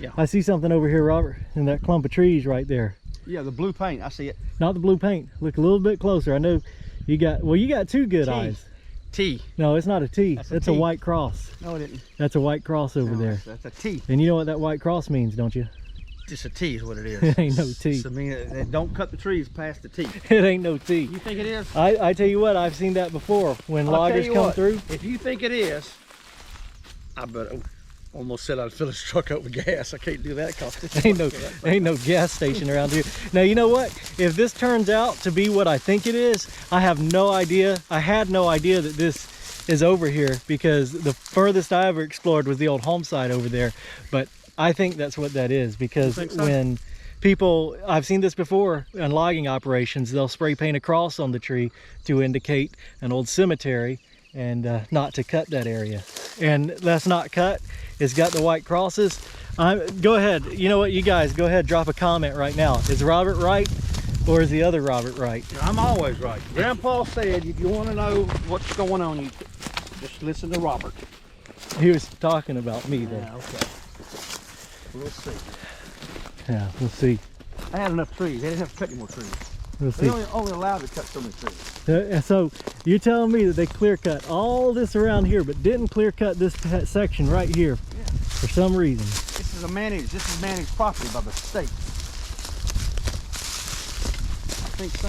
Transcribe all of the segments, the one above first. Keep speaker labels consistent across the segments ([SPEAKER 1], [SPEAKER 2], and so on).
[SPEAKER 1] Yeah.
[SPEAKER 2] I see something over here, Robert, in that clump of trees right there.
[SPEAKER 1] Yeah, the blue paint. I see it.
[SPEAKER 2] Not the blue paint. Look a little bit closer. I know you got, well, you got two good eyes.
[SPEAKER 1] T.
[SPEAKER 2] No, it's not a T.
[SPEAKER 1] That's
[SPEAKER 2] a white cross.
[SPEAKER 1] No, it isn't.
[SPEAKER 2] That's a white cross over there.
[SPEAKER 1] That's a T.
[SPEAKER 2] And you know what that white cross means, don't you?
[SPEAKER 1] Just a T is what it is.
[SPEAKER 2] It ain't no T.
[SPEAKER 1] So, I mean, don't cut the trees past the T.
[SPEAKER 2] It ain't no T.
[SPEAKER 1] You think it is?
[SPEAKER 2] I tell you what, I've seen that before. When loggers come through.
[SPEAKER 1] If you think it is, I better almost said I'd fill his truck up with gas. I can't do that because
[SPEAKER 2] ain't no gas station around here. Now, you know what? If this turns out to be what I think it is, I have no idea. I had no idea that this is over here, because the furthest I ever explored was the old home site over there. But I think that's what that is, because when people, I've seen this before on logging operations, they'll spray paint a cross on the tree to indicate an old cemetery and not to cut that area. And that's not cut. It's got the white crosses. Go ahead. You know what, you guys, go ahead, drop a comment right now. Is Robert right, or is the other Robert right?
[SPEAKER 1] I'm always right. Grandpa said if you want to know what's going on, you just listen to Robert.
[SPEAKER 2] He was talking about me there.
[SPEAKER 1] Yeah, okay. We'll see.
[SPEAKER 2] Yeah, we'll see.
[SPEAKER 1] I had enough trees. They didn't have to cut any more trees.
[SPEAKER 2] We'll see.
[SPEAKER 1] They only allowed to cut so many trees.
[SPEAKER 2] So you're telling me that they clear cut all this around here, but didn't clear cut this section right here for some reason?
[SPEAKER 1] This is managed property by the state. I think so.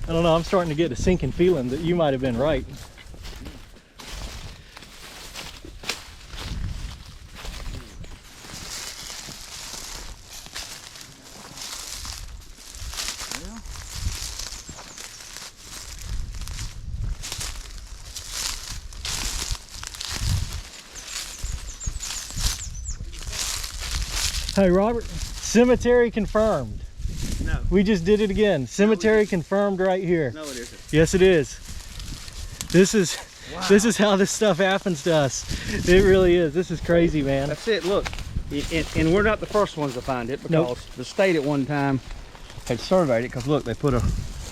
[SPEAKER 2] I don't know. I'm starting to get a sinking feeling that you might have been right. Hey Robert, cemetery confirmed.
[SPEAKER 1] No.
[SPEAKER 2] We just did it again. Cemetery confirmed right here.
[SPEAKER 1] No, it isn't.
[SPEAKER 2] Yes, it is. This is how this stuff happens to us. It really is. This is crazy, man.
[SPEAKER 1] That's it. Look, and we're not the first ones to find it, because the state at one time had surveyed it. Because look, they put a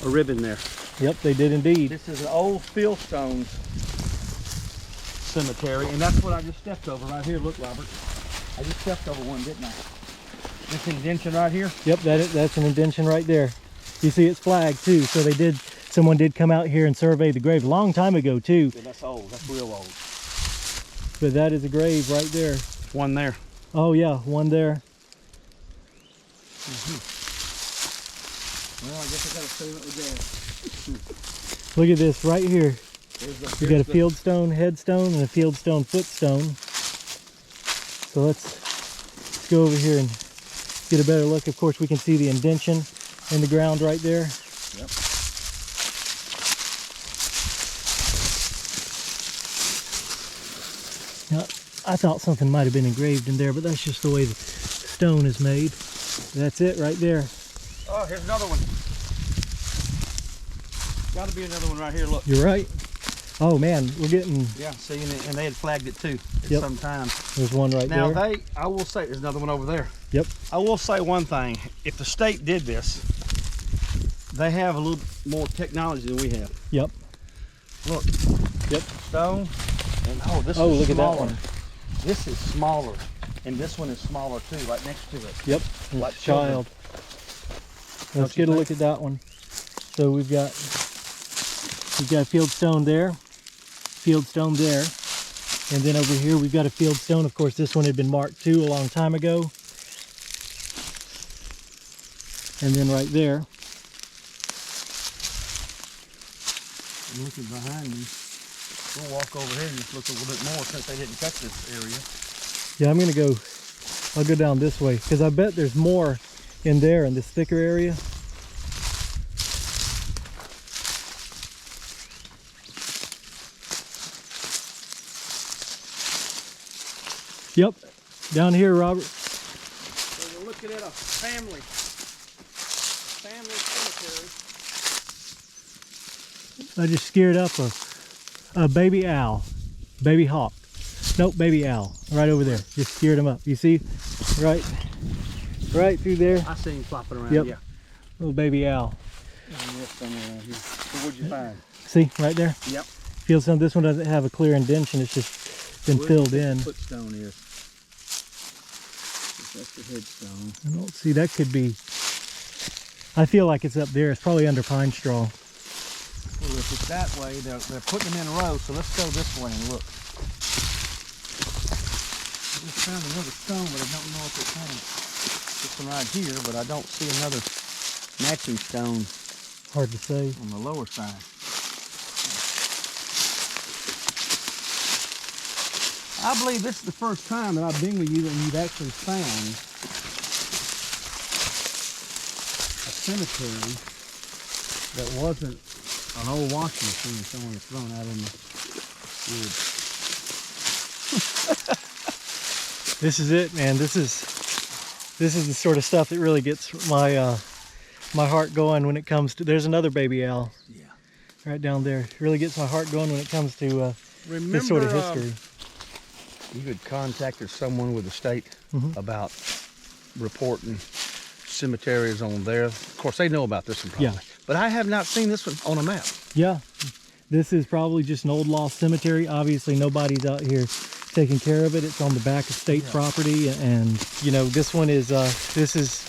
[SPEAKER 1] ribbon there.
[SPEAKER 2] Yep, they did indeed.
[SPEAKER 1] This is an old fieldstone cemetery, and that's what I just stepped over right here. Look, Robert, I just stepped over one, didn't I? This indention right here?
[SPEAKER 2] Yep, that's an indention right there. You see it's flagged too, so someone did come out here and survey the grave a long time ago too.
[SPEAKER 1] Yeah, that's old, that's real old.
[SPEAKER 2] But that is a grave right there.
[SPEAKER 1] One there.
[SPEAKER 2] Oh yeah, one there.
[SPEAKER 1] Well, I guess I gotta fill it with gas.
[SPEAKER 2] Look at this right here. We got a fieldstone headstone and a fieldstone footstone. So let's go over here and get a better look. Of course, we can see the indention in the ground right there.
[SPEAKER 1] Yep.
[SPEAKER 2] Now, I thought something might have been engraved in there, but that's just the way the stone is made. That's it right there.
[SPEAKER 1] Oh, here's another one. Got to be another one right here. Look.
[SPEAKER 2] You're right. Oh man, we're getting.
[SPEAKER 1] Yeah, see, and they had flagged it too at some time.
[SPEAKER 2] There's one right there.
[SPEAKER 1] Now I will say, there's another one over there.
[SPEAKER 2] Yep.
[SPEAKER 1] I will say one thing: if the state did this, they have a little more technology than we have.
[SPEAKER 2] Yep.
[SPEAKER 1] Look.
[SPEAKER 2] Yep.
[SPEAKER 1] Stone. And this is
[SPEAKER 2] look
[SPEAKER 1] smaller.
[SPEAKER 2] at that one.
[SPEAKER 1] This is smaller, and this one is smaller too, right next to it.
[SPEAKER 2] Yep.
[SPEAKER 1] Like
[SPEAKER 2] child. Let's get a look at that one. So we've got fieldstone there, fieldstone there, and then over here we've got a fieldstone. Of course, this one had been marked too a long time ago. And then right there.
[SPEAKER 1] I'm looking behind me. We'll walk over here and just look a little bit more since they didn't cut this area.
[SPEAKER 2] Yeah, I'll go down this way because I bet there's more in there in this thicker area. Yep, down here, Robert.
[SPEAKER 1] So we're looking at a family cemetery.
[SPEAKER 2] I just scared up a baby owl, baby hawk. Nope, baby owl, right over there. Just scared him up. You see, right through there.
[SPEAKER 1] I see him flopping around.
[SPEAKER 2] Yep.
[SPEAKER 1] Yeah.
[SPEAKER 2] Little baby owl.
[SPEAKER 1] Somewhere around here. So what'd you find?
[SPEAKER 2] See, right there.
[SPEAKER 1] Yep.
[SPEAKER 2] Fieldstone. This one doesn't have a clear indentation. It's just been filled in.
[SPEAKER 1] Footstone is. That's the headstone.
[SPEAKER 2] I don't see, that could be, I feel like it's up there. It's probably under pine straw.
[SPEAKER 1] Well, if it's that way, they're putting them in a row, so let's go this way and look. I just found another stone, but I don't know if it's on this one right here, but I don't see another matching stone.
[SPEAKER 2] Hard to say.
[SPEAKER 1] On the lower side. I believe this is the first time that I've been with you and you've actually found a cemetery that wasn't an old washing machine someone had thrown out in the woods.
[SPEAKER 2] This is it, man. This is the sort of stuff that really gets my my heart going when it comes to. There's another baby owl.
[SPEAKER 1] Yeah.
[SPEAKER 2] Right down there. It really gets my heart going when it comes to this sort of history.
[SPEAKER 1] You could contact someone with the state about reporting cemeteries on there. Of course, they know about this one probably.
[SPEAKER 2] Yeah.
[SPEAKER 1] But I have not seen this one on a map.
[SPEAKER 2] Yeah. This is probably just an old lost cemetery. Obviously, nobody's out here taking care of it. It's on the back of state property. And, you know, this one is, this is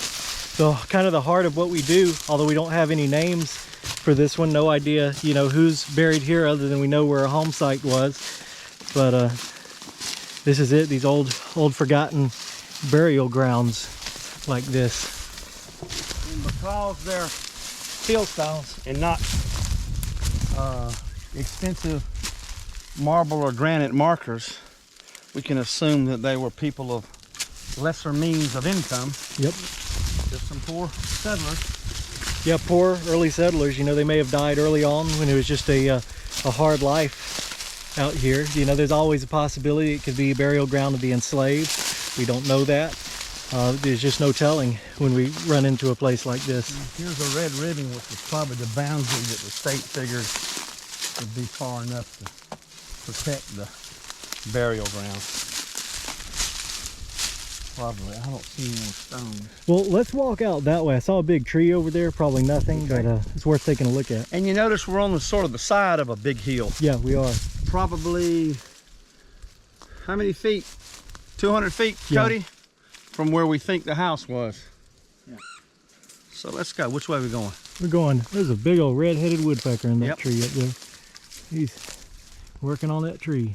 [SPEAKER 2] the kind of the heart of what we do. Although we don't have any names for this one. No idea, you know, who's buried here other than we know where a home site was. But, this is it, these old forgotten burial grounds like this.
[SPEAKER 1] And because they're fieldstones and not expensive marble or granite markers, we can assume that they were people of lesser means of income.
[SPEAKER 2] Yep.
[SPEAKER 1] Just some poor settlers.
[SPEAKER 2] Yeah, poor early settlers. You know, they may have died early on when it was just a hard life out here. You know, there's always a possibility it could be a burial ground of the enslaved. We don't know that. There's just no telling when we run into a place like this.
[SPEAKER 1] Here's a red ribbon, which is probably the boundary that the state figured would be far enough to protect the burial ground. Probably. I don't see any more stones.
[SPEAKER 2] Well, let's walk out that way. I saw a big tree over there, probably nothing, but it's worth taking a look at.
[SPEAKER 1] And you notice we're on the sort of the side of a big hill.
[SPEAKER 2] Yeah, we are.
[SPEAKER 1] Probably, how many feet? 200 feet, Cody? From where we think the house was. Yeah. So let's go. Which way are we going?
[SPEAKER 2] We're going, there's a big old red-headed woodpecker in that tree up there. He's working on that tree.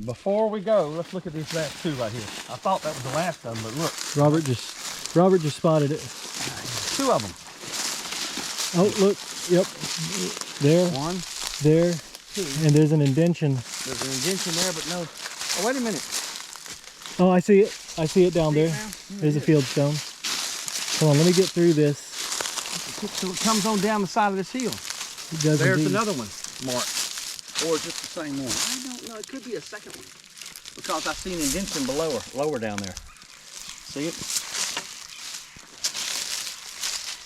[SPEAKER 1] Before we go, let's look at these last two right here. I thought that was the last of them, but look.
[SPEAKER 2] Robert just spotted it.
[SPEAKER 1] Two of them.
[SPEAKER 2] Oh, look. Yep. There.
[SPEAKER 1] One.
[SPEAKER 2] There.
[SPEAKER 1] Two.
[SPEAKER 2] And there's an indention.
[SPEAKER 1] There's an indention there, but no. Oh, wait a minute.
[SPEAKER 2] Oh, I see it. I see it down there. There's a field stone. Come on, let me get through this.
[SPEAKER 1] So it comes on down the side of this hill.
[SPEAKER 2] It does
[SPEAKER 1] There's
[SPEAKER 2] indeed.
[SPEAKER 1] another one marked. Or is it the same one? I don't know. It could be a second one. Because I see an indention below her, lower down there. See it?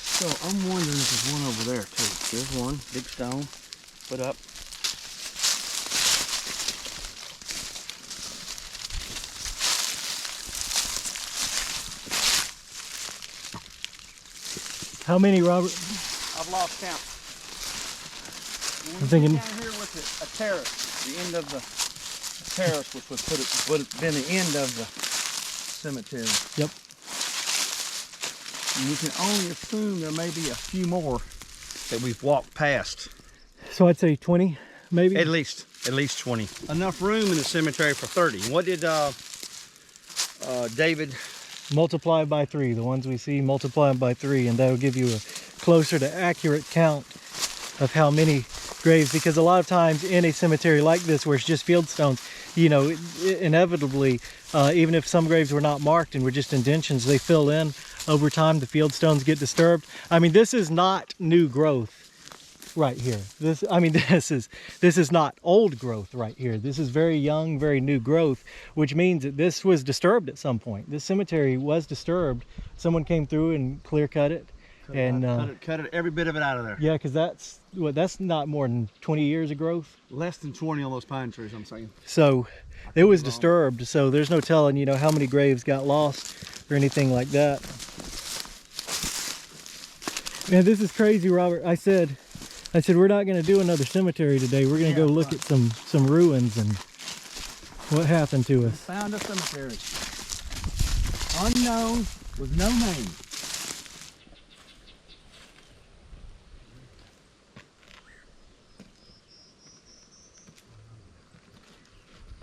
[SPEAKER 1] So I'm wondering if there's one over there too. There's one, big stone, put up.
[SPEAKER 2] How many, Robert?
[SPEAKER 1] I've lost count.
[SPEAKER 2] I'm thinking
[SPEAKER 1] down here with a terrace, the end of the terrace, which would would have been the end of the cemetery.
[SPEAKER 2] Yep.
[SPEAKER 1] And we can only assume there may be a few more that we've walked past.
[SPEAKER 2] So I'd say 20, maybe?
[SPEAKER 1] At least 20. Enough room in the cemetery for 30. What did David?
[SPEAKER 2] Multiply by 3. The ones we see, multiply by 3, and that'll give you a closer to accurate count of how many graves, because a lot of times in a cemetery like this where it's just field stones, you know, inevitably, even if some graves were not marked and were just indentions, they fill in over time. The field stones get disturbed. I mean, this is not new growth right here. This is not old growth right here. This is very young, very new growth, which means that this was disturbed at some point. This cemetery was disturbed. Someone came through and clear cut it.
[SPEAKER 1] Cut it, every bit of it out of there.
[SPEAKER 2] Yeah, because that's not more than 20 years of growth.
[SPEAKER 1] Less than 20 on those pine trees, I'm saying.
[SPEAKER 2] So it was disturbed. So there's no telling, you know, how many graves got lost or anything like that. Man, this is crazy, Robert. I said we're not going to do another cemetery today. We're going to go look at some ruins and what happened to us.
[SPEAKER 1] Found a cemetery.
[SPEAKER 3] Unknown with no name.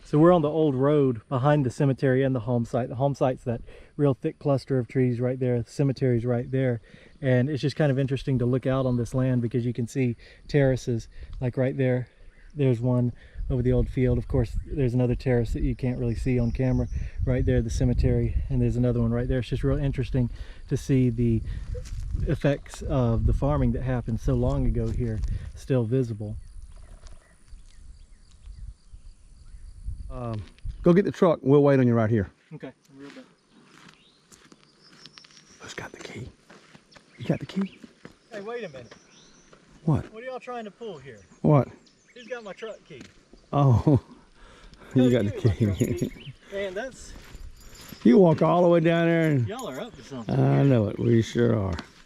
[SPEAKER 2] So we're on the old road behind the cemetery and the home site. The home site's that real thick cluster of trees right there. The cemetery's right there. And it's just kind of interesting to look out on this land because you can see terraces like right there. There's one over the old field. Of course, there's another terrace that you can't really see on camera right there, the cemetery, and there's another one right there. It's just real interesting to see the effects of the farming that happened so long ago here still visible.
[SPEAKER 1] Go get the truck. We'll wait on you right here.
[SPEAKER 2] Okay, real bit.
[SPEAKER 1] Who's got the key? You got the key?
[SPEAKER 2] Hey, wait a minute.
[SPEAKER 1] What?
[SPEAKER 2] What are y'all trying to pull here?
[SPEAKER 1] What?
[SPEAKER 2] Who's got my truck key?
[SPEAKER 1] Oh, you got the
[SPEAKER 2] Give me my truck
[SPEAKER 1] key.
[SPEAKER 2] key. Man, that's...
[SPEAKER 1] You walk all the way down there and...
[SPEAKER 2] Y'all are up to something.
[SPEAKER 1] I know it. We sure are.